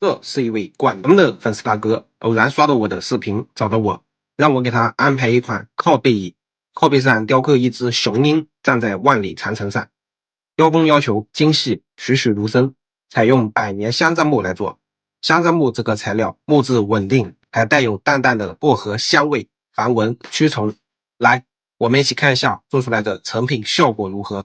这是一位广东的粉丝大哥，偶然刷到我的视频，找到我，让我给他安排一款靠背椅，靠背上雕刻一只雄鹰站在万里长城上，雕工要求精细，栩栩如生，采用百年香樟木来做。香樟木这个材料木质稳定，还带有淡淡的薄荷香味，防蚊驱虫。来，我们一起看一下做出来的成品效果如何。